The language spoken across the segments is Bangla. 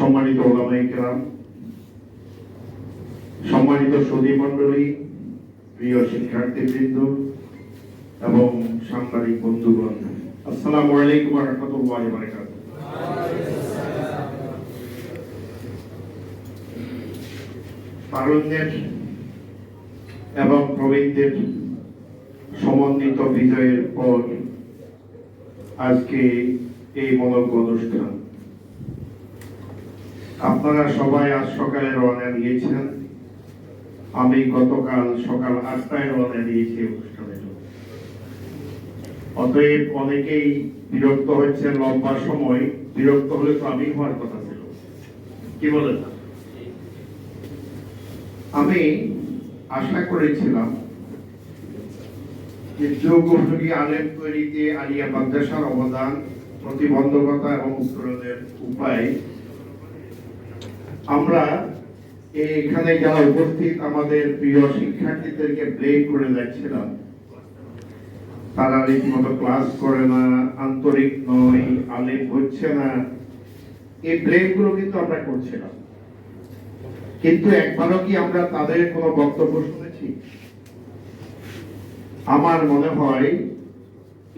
সম্মানিত ওলামায়ে কেরাম, সম্মানিত সুধী মণ্ডলী, প্রিয় শিক্ষার্থীবৃন্দ এবং সাংবাদিক বন্ধুগণ, আসসালামু আলাইকুম ওয়া রাহমাতুল্লাহি ওয়া বারাকাতুহু। তারুণ্যের এবং প্রবীণদের সমন্বিত বিজয়ের পর আজকে এই মনোজ্ঞ অনুষ্ঠান। আপনারা সবাই আজ সকালে রওনা দিয়েছেন। আমি গতকাল সকাল 8টায় রওনা দিয়েছি অনুষ্ঠানের জন্য। অতএব অনেকেই বিরক্ত হচ্ছেন, লম্বা সময় বিরক্ত হলে তো আমি হওয়ার কথা ছিল, কি বলেন? আমি আশা করেছিলাম যে যোগ্য আলেম তৈরিতে আলিয়া মাদ্রাসার অবদান, প্রতিবন্ধকতা এবং উত্তরণের উপায় আমরা এখানে যারা উপস্থিত আমাদের প্রিয় শিক্ষার্থীদেরকে ব্লেম করে যাচ্ছিলাম, তারা রীতিমতো ক্লাস করে না, আন্তরিক নয়, আলেম হচ্ছে না, এই ব্লেম গুলো কিন্তু আমরা করছিলাম। কিন্তু একবারও কি আমরা তাদের কোনো বক্তব্য শুনেছি? আমার মনে হয়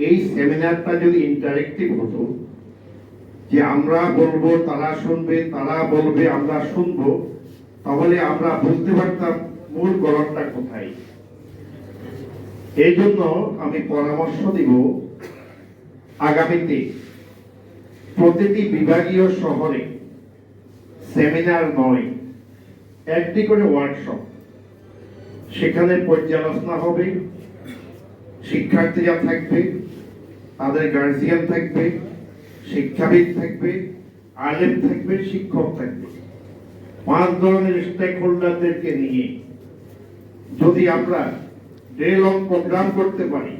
এই সেমিনারটা যদি ইন্টারেক্টিভ হতো, যে আমরা বলবো তারা শুনবে, তারা বলবে আমরা শুনবো, তাহলে আমরা বুঝতে পারতাম মূল গলতটা কোথায়। এই জন্য আমি পরামর্শ দিব, আগামীতে প্রতিটি বিভাগীয় শহরে সেমিনার নয়, একটি করে ওয়ার্কশপ, সেখানে পর্যালোচনা হবে, শিক্ষার্থীরা থাকবে, তাদের গার্জিয়ান থাকবে, শিক্ষাবিদ থাকবে, আলেম থাকবে, শিক্ষক থাকবে, 5 ধরনের স্টেক হোল্ডারদেরকে নিয়ে যদি আমরা ডে লং প্রোগ্রাম করতে পারি,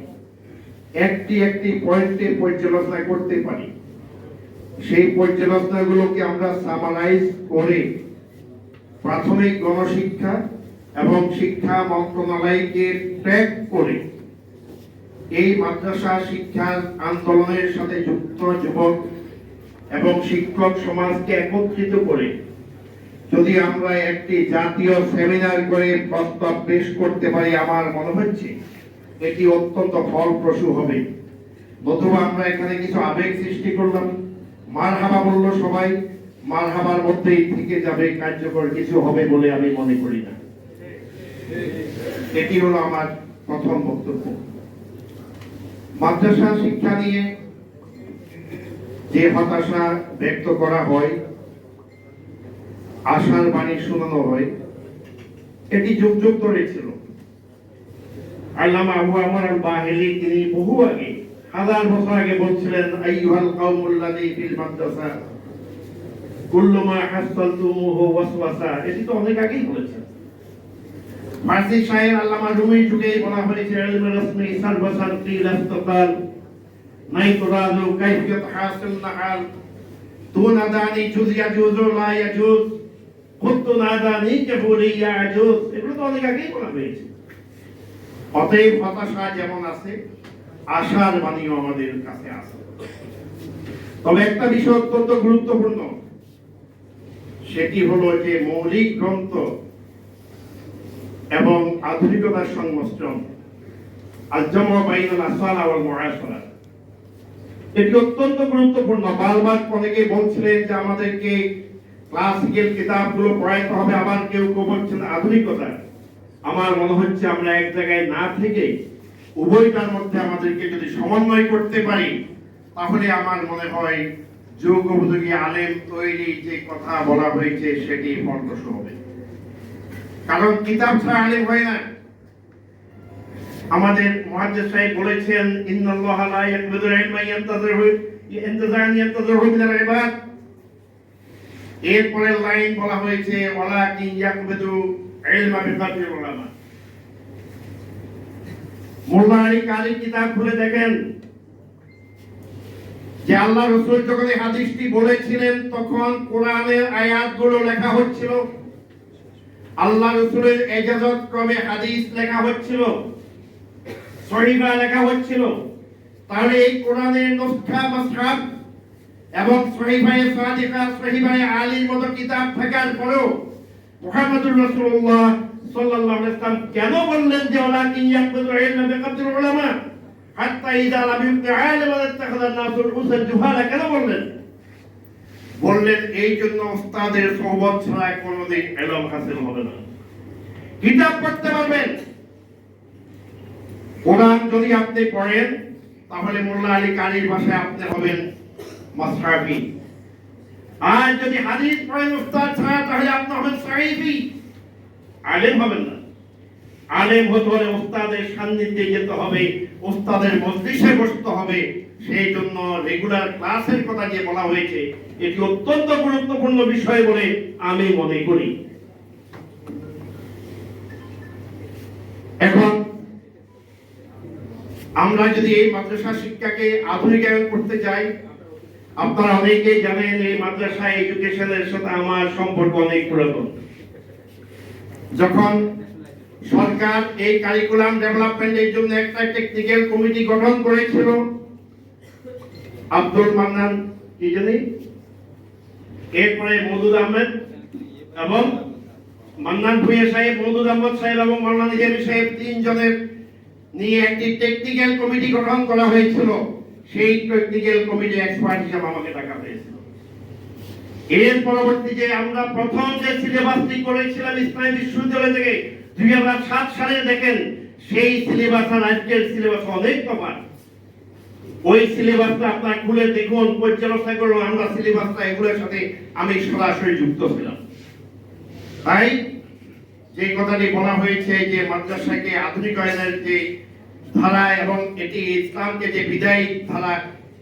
একটি পয়েন্টে পর্যালোচনা করতে পারি, সেই পর্যালোচনাগুলোকে আমরা সামারাইজ করে প্রাথমিক গণশিক্ষা এবং শিক্ষা মন্ত্রণালয়কে ট্র্যাক করে এই মাদ্রাসা শিক্ষার আন্দোলনের সাথে যুক্ত যুবক এবং শিক্ষক সমাজকে একত্রিত করে যদি আমরা একটি জাতীয় সেমিনার করে প্রস্তাব পেশ করতে পারি, আমার মনে হচ্ছে এটি অত্যন্ত ফলপ্রসূ হবে। নতুবা আমরা এখানে কিছু আবেগ সৃষ্টি করলাম, মারহাবা বলল সবাই, মারহাবার মধ্যেই থেকে যাবে, কার্যকর কিছু হবে বলে আমি মনে করি না। এটি হলো আমার প্রথম বক্তব্য। মাদ্রাসা শিক্ষা নিয়ে যে হতাশা ব্যক্ত করা হয়, আশার বাণী শোনানো হয়, এটি যুগ যুগ ধরে ছিল। আল্লামা আবু আমর আল বাহিলি তিনি বহু আগে, 1000 বছর আগে বলছিলেন, আইয়ুহাল কাউমুল্লাযী ফিল মাদ্রাসা কুল্লু মা হাসালতুমুহু ওয়াসওয়াসা। এটি তো অনেক আগেই বলেছেন। ফারসি শায়ের আল্লামা রুমি যুগে বলা হয়েছে, ইলমে রাসমি সালবাসান কিলা ইস্তাকাল নাই তুরাজু কাইফিয়াত হাসিল নাহাল তু নাদানি জুজ ইয়াজুজু লা ইয়াজুজ কুতু নাদানি কাবুলি ইয়াজুজ। এগুলো তো অনেক আগেই বলা হয়েছে। অতএব হতাশা যেমন আছে, আশার বাণীও আমাদের কাছে আছে। তবে একটা বিষয় অত্যন্ত গুরুত্বপূর্ণ, সেটি হলো যে মৌলিক গ্রন্থ এবং আধুনিকতার সংমিশ্রণ, আল-জামু বাইনাল আসওয়াল ওয়াল মুআশারা, এটি অত্যন্ত গুরুত্বপূর্ণ। বারবার অনেকে বলছিলেন যে আমাদেরকে ক্লাসিক্যাল কিতাবগুলো পড়াইতে হবে, আবার কেউ বলছেন আধুনিকতা। আমার মনে হচ্ছে আমরা এক জায়গায় না থেকে উভয়টার মধ্যে আমাদেরকে যদি সমন্বয় করতে পারি, তাহলে আমার মনে হয় যুগ উপযোগী আলেম তৈরি যে কথা বলা হয়েছে সেটি ফলপ্রসূ হবে। কারণ কিতাব ছাড়া আলেম হয় না। আমাদের মুহাদ্দিস সাহেব বলেছেন, ইন্নাল্লাহা লা ইয়াকবিদুল ইলমা ইয়ান্তাযিরু মিনাল ইবাদ। এরপরের লাইন বলা হয়েছে, ওয়ালাকিন ইয়াকবিদু ইলমা বিকাদরিল উলামা। মোল্লা আলী কারীর কিতাব খুলে দেখেন যে আল্লাহ রাসূল যখন এই হাদিসটি বলেছিলেন, তখন কোরআনের আয়াতগুলো লেখা হচ্ছিল, আল্লাহ রাসূলের ইজাজত ক্রমে হাদিস লেখা হচ্ছিল, সহিহা লেখা হচ্ছিল। তাহলে এই কোরআনের নুসখা মাসহাব এবং সহিফায়ে সাদিকা সহিফায়ে আলীর মতো কিতাব থাকার পরেও মুহাম্মদুর রাসূলুল্লাহ সাল্লাল্লাহু আলাইহি ওয়াসাল্লাম কেন বললেন যে ওয়ালাকিন ইয়াকুযু ইলমা বিকদরিল উলামা হাত্তা ইযা লাম ইবকা আলিমান ইত্তাখাযান নাসুল উসাল জুহালা, কেন বললেন? বললেন এই জন্য উস্তাদের সোহবত ছাড়া কোনোদিন ইলম হাসিল হবে না। কিতাব পড়তে পারবেন, কোরআন যদি আপনি পড়েন তাহলে মোল্লা আলী কারীর ভাষায় আপনি হবেন মাসহাবি, আর যদি হাদিস পড়েন উস্তাদ ছাড়া তাহলে আপনি হবেন সাহিবি, আলেম হবেন না। আলেম হতে হলে উস্তাদের সান্নিধ্যে যেতে হবে, উস্তাদের মজলিসে বসতে হবে। সেই জন্য রেগুলার ক্লাসের কথা যে বলা হয়েছে এটি অত্যন্ত গুরুত্বপূর্ণ বিষয় বলে আমি মনে করি। এখন আমরা যদি এই মাদ্রাসা শিক্ষাকে আধুনিকায়ন করতে চাই, আপনারা অনেকেই জানেন এই মাদ্রাসা এডুকেশনের সাথে আমার সম্পর্ক অনেক পুরাতন। যখন সরকার এই কারিকুলাম ডেভেলপমেন্টের জন্য একটা টেকনিক্যাল কমিটি গঠন করেছিল, আব্দুল মান্নান কি জানি, এরপরে মওদুদ আহমেদ এবং মান্নান ভূঁইয়া সাহেব, মওদুদ আহমদ সাহেব এবং মাওলানা নিজামী সাহেব, তিনজনের নিয়ে একটি টেকনিক্যাল কমিটি গঠন করা হয়েছিল। সেই টেকনিক্যাল কমিটি এক্সপার্ট হিসেবে আমাকে ডাকা হয়েছিল। এর পরবর্তীতে আমরা প্রথম যে সিলেবাসটি করেছিলাম ইসলামী বিশ্ববিদ্যালয় থেকে 2007 সালে, দেখেন সেই সিলেবাস আর আজকের সিলেবাস অনেক তফাৎ। ওই সিলেবাসটা আপনারা খুলে দেখুন, পর্যালোচনা করুন। আমরা সিলেবাসটা এগুলোর সাথে আমি সরাসরি যুক্ত ছিলাম। তাই যে কথাটি বলা হয়েছে যে মাদ্রাসাকে আধুনিকায়নের যে ধারা এবং এটি ইসলামকে যে বিদায়ী ধারা,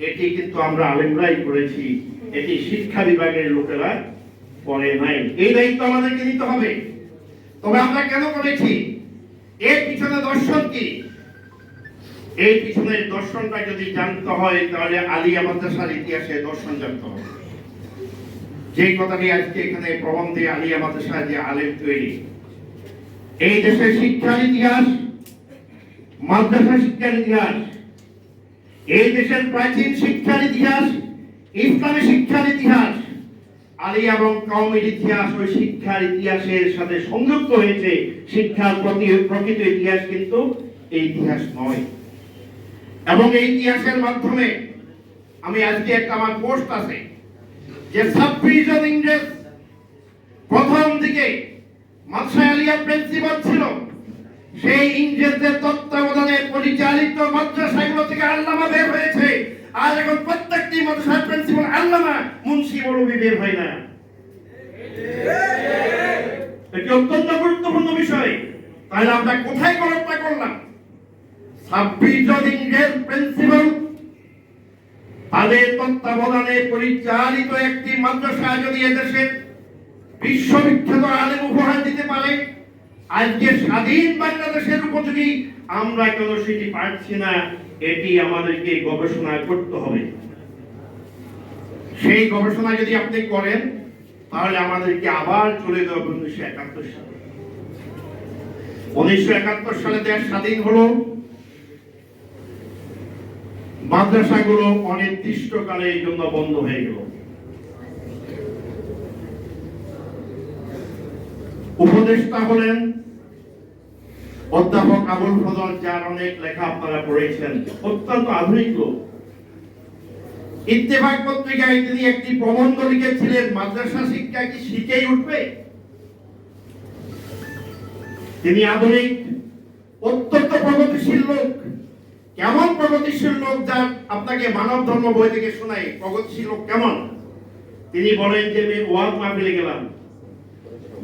এটি কিন্তু আমরা আলেমরাই করেছি, এটি শিক্ষা বিভাগের লোকেরা করে নাই। এই দায়িত্ব আমাদেরকে নিতে হবে। তবে আমরা কেন করেছি, এর পিছনে দর্শন কি? এই পিছনের দর্শনটা যদি জানতে হয় তাহলে আলিয়া মাদ্রাসার ইতিহাসে দর্শন জানতে হবে। যে কথাটি আজকে এখানে প্রবন্ধে আলিয়া মাদ্রাসা যে আলেম তৈরি, এই দেশের শিক্ষার ইতিহাস, মাদ্রাসা শিক্ষার ইতিহাস, এই দেশের প্রাচীন শিক্ষার ইতিহাস, ইসলামী শিক্ষার ইতিহাস, আলিয়া এবং কওমের ইতিহাস ওই শিক্ষার ইতিহাসের সাথে সংযুক্ত হয়েছে। শিক্ষার প্রকৃত ইতিহাস কিন্তু এই ইতিহাস নয়। এবং এই ইতিহাসের মাধ্যমে আমি আজকে একটা আমার পোস্ট আছে যে 26 জন ইংরেজ প্রথম দিকে মাদ্রাসা আলিয়া প্রিন্সিপাল ছিল, সেই ইংরেজদের তত্ত্বাবধানে পরিচালিত মাদ্রাসাগুলো থেকে আল্লামা বের হয়েছে। আর এখন প্রত্যেকটি মাদ্রাসার প্রিন্সিপাল আল্লামা, মুন্সি মৌলভী বের হয় না। এটি অত্যন্ত গুরুত্বপূর্ণ বিষয়। তাহলে আমরা কোথায় গলতটা করলাম? 26 জন ইংরেজ প্রিন্সিপাল তাদের তত্ত্বাবধানে পরিচালিত একটি মাদ্রাসা যদি এদেশের বিশ্ববিখ্যাত আলেম উপহার দিতে পারে, আজকে স্বাধীন বাংলাদেশের উপযোগী আমরা কেন সেটি পারছি না? এটি আমাদেরকে গবেষণা করতে হবে। সেই গবেষণা যদি আপনি করেন তাহলে আমাদেরকে আবার চলে যাবে 1971 সালে। 1971 সালে দেশ স্বাধীন হলো। মাদ্রাসাগুলো অনির্দিষ্টকালের জন্য বন্ধ হয়ে গেল। উপদেষ্টা হলেন অধ্যাপক আবুল ফজল, যার অনেক লেখা আপনারা পড়েছেন, অত্যন্ত আধুনিক লোক। ইত্তেফাক পত্রিকায় তিনি একটি প্রবন্ধ লিখেছিলেন, মাদ্রাসা শিক্ষা কি শিখেই উঠবে? তিনি আধুনিক, অত্যন্ত প্রগতিশীল লোক। কেমন প্রগতিশীল লোক, যা আপনাকে মানব ধর্ম বই থেকে শোনাই। প্রগতিশীল লোক কেমন? তিনি বলেন যে আমি ওয়াজ মাহফিলে গেলাম,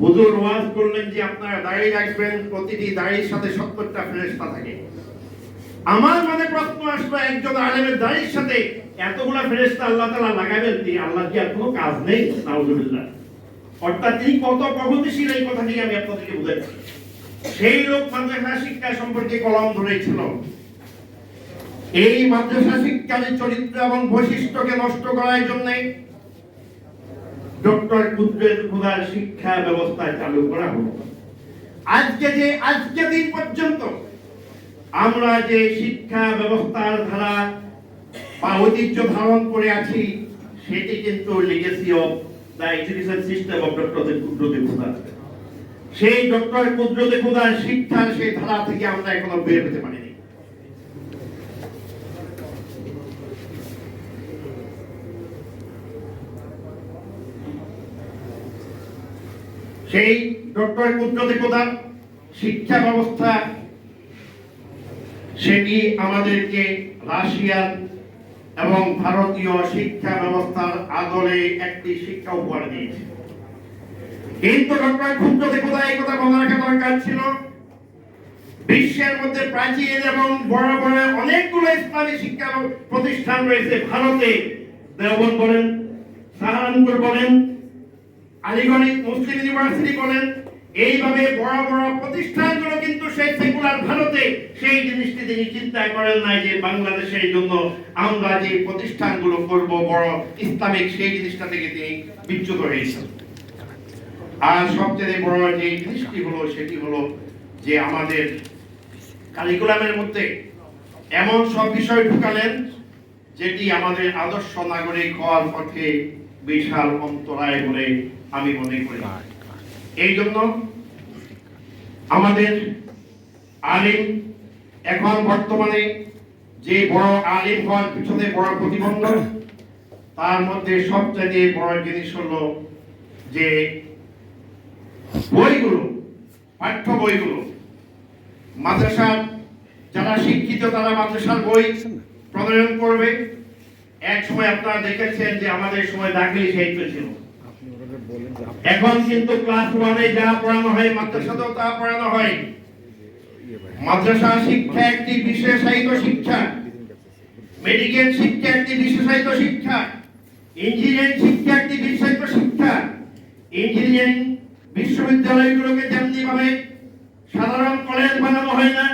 হুজুর ওয়াজ করলেন যে আপনারা দাড়ি রাখবেন, প্রতিটি দাড়ির সাথে 70টা ফেরেশতা থাকে। আমার মনে প্রশ্ন আসলো, একজন আলেমের দাড়ির সাথে এতগুলা ফেরেশতা আল্লাহ তাআলা লাগাবেন, তিনি আল্লাহ কি আর কোনো কাজ নেই? নাউজুবিল্লাহ। অর্থাৎ তিনি কত প্রগতিশীল এই কথাটি আমি আপনাদেরকে বুঝাচ্ছি। সেই লোক মাদ্রাসা শিক্ষা সম্পর্কে কলম ধরেছিল। এই মাদ্রাসা শিক্ষার চরিত্র এবং বৈশিষ্ট্যকে নষ্ট করার জন্য ডক্টর কুদ্দুস খুদার শিক্ষা ব্যবস্থা চালু করা হলো। আজকে দিন পর্যন্ত আমরা যে শিক্ষা ব্যবস্থার ধারা বা ঐতিহ্য ধারণ করে আছি, সেটি কিন্তু legacy of the education system of doctor কুদরত খুদা। সেই ডক্টর কুদরত খুদার শিক্ষার সেই ধারা থেকে আমরা এখনো বের হতে পারিনি। সেই ডক্টর কুদরত খুদার শিক্ষা ব্যবস্থা সেটি আমাদেরকে রাশিয়ার এবং ভারতীয় শিক্ষা ব্যবস্থার আদলে একটি শিক্ষা উপহার দিয়েছে। কিন্তু ডক্টর কুদরত খুদা এই কথা মনে রাখা দরকার ছিল, বিশ্বের মধ্যে প্রাচীন এবং বড় বড় অনেকগুলো ইসলামী শিক্ষা প্রতিষ্ঠান রয়েছে ভারতে। দেওবন্দ বলেন, সাহারানপুর বলেন, আলিগড় মুসলিম ইউনিভার্সিটি বলেন, এইভাবে বড় বড় প্রতিষ্ঠানগুলো কিন্তু সেই সেকুলার ভারতে সেই জিনিসটি তিনি চিন্তা করেন নাই যে বাংলাদেশের জন্য আমরা যে প্রতিষ্ঠানগুলো করব বড় ইসলামিক, সেই জিনিসটা থেকে তিনি বিচ্যুত হয়েছেন। আর সবচেয়ে বড় যে জিনিসটি হলো সেটি হলো যে আমাদের কারিকুলামের মধ্যে এমন সব বিষয় ঢুকালেন যেটি আমাদের আদর্শ নাগরিক হওয়ার পথে বিশাল অন্তরায় বলে আমি মনে করি। এই জন্য আমাদের আলিম এখন বর্তমানে যে বড় আলিম হওয়ার পিছনে বড় প্রতিবন্ধক, তার মধ্যে সবচেয়ে বড় জিনিস হলো যে বইগুলো, পাঠ্য বইগুলো, মাদ্রাসার যারা শিক্ষিত তারা মাদ্রাসার বই প্রণয়ন করবে। এক সময় আপনারা দেখেছেন যে আমাদের সময় দাখিলি সাহিত্য ছিল, এখন কিন্তু ক্লাস 1-এ যা পড়ানো হয় মাদ্রাসাতেও তা পড়ানো হয়। মাদ্রাসা শিক্ষা একটি বিশেষায়িত শিক্ষা, মেডিকেল শিক্ষা একটি বিশেষায়িত শিক্ষা, ইঞ্জিনিয়ারিং শিক্ষা একটি বিশেষায়িত শিক্ষা। ইঞ্জিনিয়ারিং বিশ্ববিদ্যালয়গুলোকে যেমনি ভাবে সাধারণ কলেজ বানানো হয় না,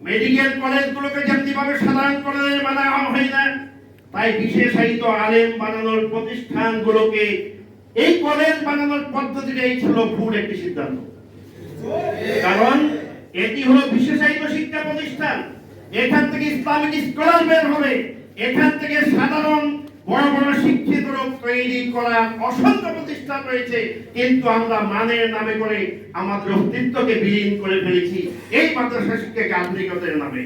মেডিকেল কলেজগুলোকে যেমনি ভাবে সাধারণ কলেজ বানানো হয় না, তাই বিশেষায়িত আলেম বানানোর প্রতিষ্ঠানগুলোকে এই কলেজ বানানোর পদ্ধতিটাই ছিল ভুল একটি সিদ্ধান্ত। কারণ এটি হলো বিশেষায়িত শিক্ষা প্রতিষ্ঠান, এখান থেকে ইসলামিক স্কলার বের হবে, এখান থেকে সাধারণ বড় বড় শিক্ষিত লোক তৈরি করার অসংখ্য প্রতিষ্ঠান রয়েছে, কিন্তু আমরা মানের নামে করে আমাদের অস্তিত্বকে বিলীন করে ফেলেছি এই মাদ্রাসা শিক্ষাকে আধুনিকতার নামে।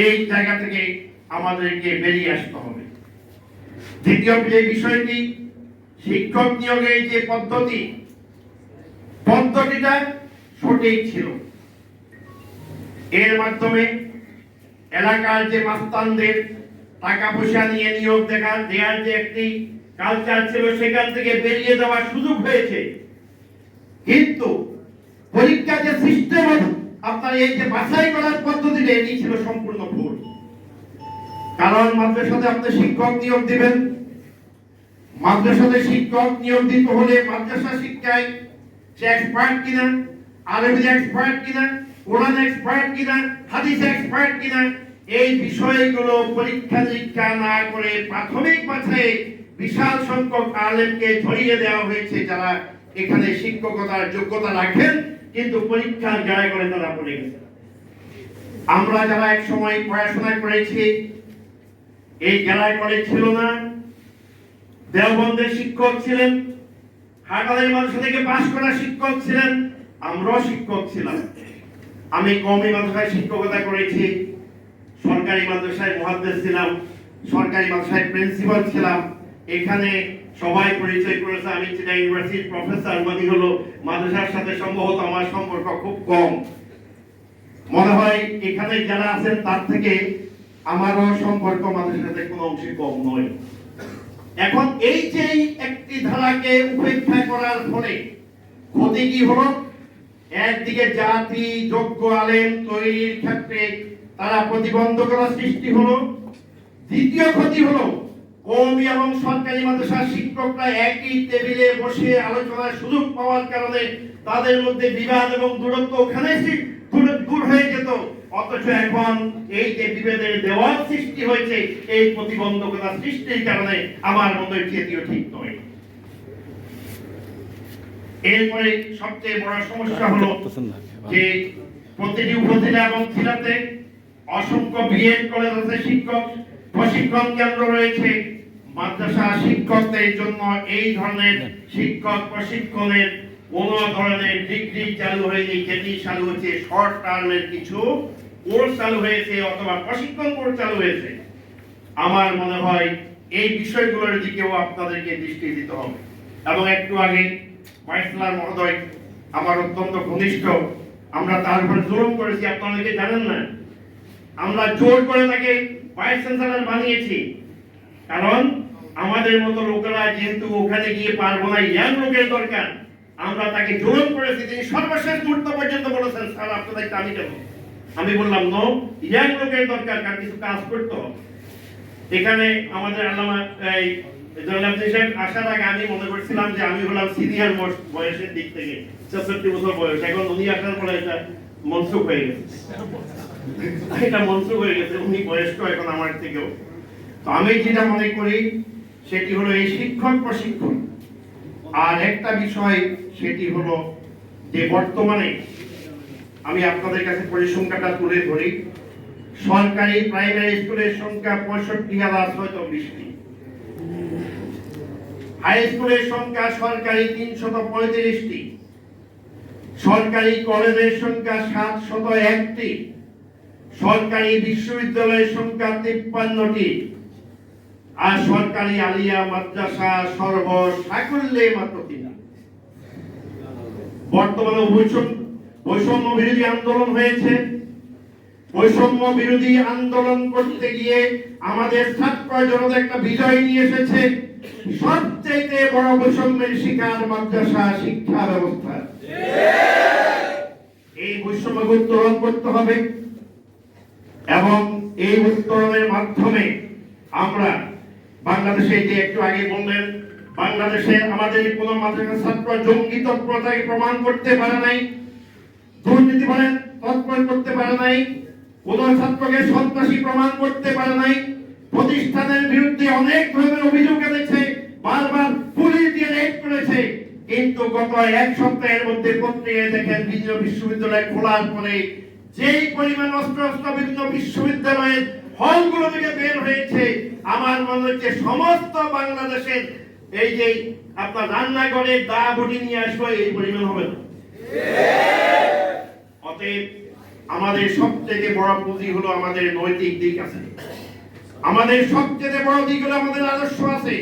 এই জায়গা থেকে আমাদেরকে বেরিয়ে আসতে হবে। দ্বিতীয় যে বিষয়টি, শিক্ষক নিয়োগের যে পদ্ধতিটা সঠিক ছিল। এর মাধ্যমে এলাকার যে মাস্তানদের টাকা পয়সা নিয়ে নিয়োগ দেওয়ার যে একটি কালচার ছিল, সেখান থেকে বেরিয়ে যাওয়ার সুযোগ হয়েছে। কিন্তু পরীক্ষার যে সিস্টেম, আপনার এই যে বাছাই করার পদ্ধতিটা, এটি ছিল সম্পূর্ণ ভুল। কারণ মাদ্রাসাতে আপনি শিক্ষক নিয়োগ দিবেন, মাদ্রাসাতে শিক্ষক নিয়োগ দিতে হলে মাদ্রাসা শিক্ষায় সে এক্সপার্ট কিনা, আরবি এক্সপার্ট কিনা, কোরআন এক্সপার্ট কিনা, হাদিস এক্সপার্ট কিনা, এই বিষয়গুলো পরীক্ষা নিরীক্ষা না করে প্রাথমিক বাছাইয়ে বিশাল সংখ্যক আলেমকে ধরিয়ে দেওয়া হয়েছে যারা এখানে শিক্ষকতার যোগ্যতা রাখেন, কিন্তু পরীক্ষার জায়গায় করে তারা পড়ে গেছে। আমরা যারা এক সময় পড়াশোনা করেছি, এই জেলায় কলেজ ছিল না, দেওবন্দের শিক্ষক ছিলেন, হাটালের মাদ্রাসা থেকে পাশ করা শিক্ষক ছিলেন, আমরাও শিক্ষক ছিলাম। আমি কওমি মাদ্রাসায় শিক্ষকতা করেছি, সরকারি মাদ্রাসায় মুহাদ্দিস ছিলাম, সরকারি মাদ্রাসায় প্রিন্সিপাল ছিলাম। এখানে সবাই পরিচয় করেছে আমি চিটাগাং ইউনিভার্সিটির প্রফেসর, মানে হলো মাদ্রাসার সাথে সম্ভবত আমার সম্পর্ক খুব কম। মনে হয় এখানে যারা আছেন তার থেকে আমারও সম্পর্ক মাদ্রাসার সাথে কোনো অংশে কম নয়। এখন এই যে একটি ধারাকে উপেক্ষা করার ফলে ক্ষতি কি হলো? একদিকে জাতি যোগ্য আলেম তৈরির ক্ষেত্রে তারা প্রতিবন্ধকতা সৃষ্টি হলো, দ্বিতীয় ক্ষতি হলো কওমি এবং সরকারি মাদ্রাসার শিক্ষকরা একই টেবিলে বসে আলোচনার সুযোগ পাওয়ার কারণে তাদের মধ্যে বিবাদ এবং দূরত্ব ওখানে দূর হয়ে যেত। অথচ এখন এই যে বিভেদের দেওয়াল সৃষ্টি হয়েছে, এই প্রতিবন্ধকতা সৃষ্টির কারণে আমার মনে হয় এটিও ঠিক নয়। এরপরে সবচেয়ে বড় সমস্যা হলো যে প্রতিটি উপজেলা এবং জেলাতে অসংখ্য বিএড কলেজ আছে, শিক্ষক প্রশিক্ষণ কেন্দ্র রয়েছে, মাদ্রাসা শিক্ষকদের জন্য এই ধরনের শিক্ষক প্রশিক্ষণের কোন ধরনের ডিগ্রি চালু হয়নি, যেটি চালু হয়েছে শর্ট টার্মের কিছু কোর্স চালু হয়েছে অথবা প্রশিক্ষণ কোর্স চালু হয়েছে। আমার মনে হয় এই বিষয়গুলোর দিকেও আপনাদেরকে দৃষ্টি দিতে হবে। এবং একটু আগে মাইসলার মহোদয় আমার অত্যন্ত ঘনিষ্ঠ, আমরা তার উপর জোর করেছি, আপনাদেরকে জানেন না, আমরা জোর করে তাকে ভাইস চ্যান্সেলর বানিয়েছি। কারণ আমাদের মতো লোকেরা যেহেতু ওখানে গিয়ে পারবো না, ইয়াং লোকের দরকার, আমরা তাকে জোর করেছি। তিনি সর্বশেষ মুহূর্ত পর্যন্ত বলেছেন, স্যার আপনাদের আমি কেন? আমি বললাম নো, ইয়াং লোকের দরকার, কারণ কিছু কাজ করতে হবে। এখানে আমাদের আল্লামা জয়নাল সাহেব আসার আগে আমি মনে করছিলাম যে আমি হলাম সিনিয়র মোস্ট বয়সের দিক থেকে, 64 বছর বয়স। এখন উনি আসার পরে এটা মনসুখ হয়ে গেছে, এটা মনসুখ হয়ে গেছে, উনি বয়স্ক এখন আমার থেকেও। তো আমি যেটা মনে করি সেটি হলো এই শিক্ষক প্রশিক্ষণ। আর একটা বিষয় সেটি হলো যে বর্তমানে আমি আপনাদের কাছে পরিসংখ্যাটা তুলে ধরি। সরকারি প্রাইমারি স্কুলের সংখ্যা 65,620টি, হাই স্কুলের সংখ্যা সরকারি 335টি, সরকারি কলেজের সংখ্যা 701টি, সরকারি বিশ্ববিদ্যালয়ের সংখ্যা 53টি, আর সরকারি আলিয়া মাদ্রাসা সর্বসাকুল্যে মাত্র 3টি। বর্তমানে বৈষম্য বিরোধী আন্দোলন হয়েছে। বৈষম্য বিরোধী আন্দোলন করতে গিয়ে আমাদের ছাত্র জনতা একটা বিজয় নিয়ে এসেছে। সবচেয়ে বড় বৈষম্যের শিকার মাদ্রাসা শিক্ষা ব্যবস্থা। এই বৈষম্যকে উত্তরণ করতে হবে এবং এই উত্তরণের মাধ্যমে আমরা বাংলাদেশে, যে একটু আগে বললেন, বাংলাদেশে আমাদের কোন মাদ্রাসা ছাত্র জঙ্গি তৎপরতাকে প্রমাণ করতে পারে নাই, দুর্নীতি বলেন তৎপর করতে পারে নাই, কোন ছাত্রকে সন্ত্রাসী প্রমাণ করতে পারে নাই। প্রতিষ্ঠানের বিরুদ্ধে অনেক ধরনের অভিযোগ এনেছে, বারবার পুলিশ দিয়ে রেড করেছে, কিন্তু গত এক সপ্তাহের মধ্যে পত্রিকায় দেখেন বিভিন্ন বিশ্ববিদ্যালয় খোলার পরে যেই পরিমাণ অস্ত্র বিভিন্ন বিশ্ববিদ্যালয়ের হলগুলো থেকে বের হয়েছে, আমার মনে হচ্ছে সমস্ত বাংলাদেশের এই যে আপনার রান্নাঘরে দা বটি নিয়ে আসবো এই পরিমাণ হবে না। অতএব আমাদের সবচেয়ে বড় পুঁজি হলো আমাদের নৈতিক দিক আছে, আমাদের সবচেয়ে বড় দিক হলো আমাদের আদর্শ আছে।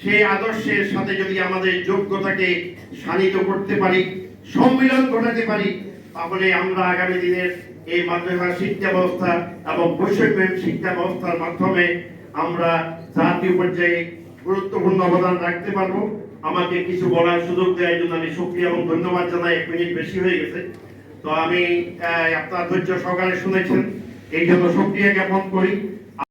সেই আদর্শের সাথে যদি আমাদের যোগ্যতাকে শানিত করতে পারি, সম্মিলন ঘটাতে পারি, তাহলে আমরা আগামী দিনের এই মাদ্রাসা শিক্ষা ব্যবস্থা এবং বৈষম্যহীন শিক্ষা ব্যবস্থার মাধ্যমে আমরা জাতীয় পর্যায়ে গুরুত্বপূর্ণ অবদান রাখতে পারবো। আমাকে কিছু বলার সুযোগ দেওয়ার জন্য আমি শুকরিয়া এবং ধন্যবাদ জানাই। 1 মিনিট বেশি হয়ে গেছে, তো আমি আপনার ধৈর্য সহকারে শুনেছেন, এই জন্য শুকরিয়া জ্ঞাপন করি।